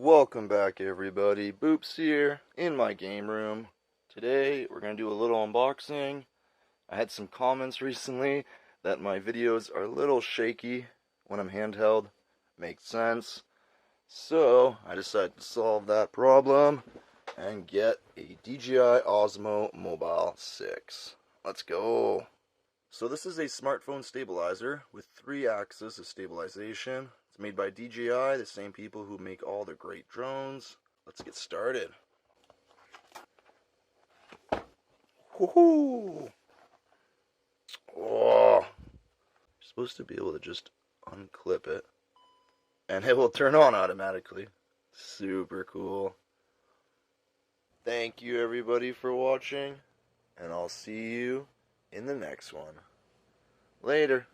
Welcome back everybody, Boops here, in my game room. Today we're going to do a little unboxing. I had some comments recently that my videos are a little shaky when I'm handheld. Makes sense. So I decided to solve that problem and get a DJI Osmo Mobile 6. Let's go! So this is a smartphone stabilizer with 3 axes of stabilization. It's made by DJI, the same people who make all the great drones. Let's get started. Woohoo! Oh, you're supposed to be able to just unclip it and it will turn on automatically. Super cool. Thank you everybody for watching, and I'll see you in the next one. Later.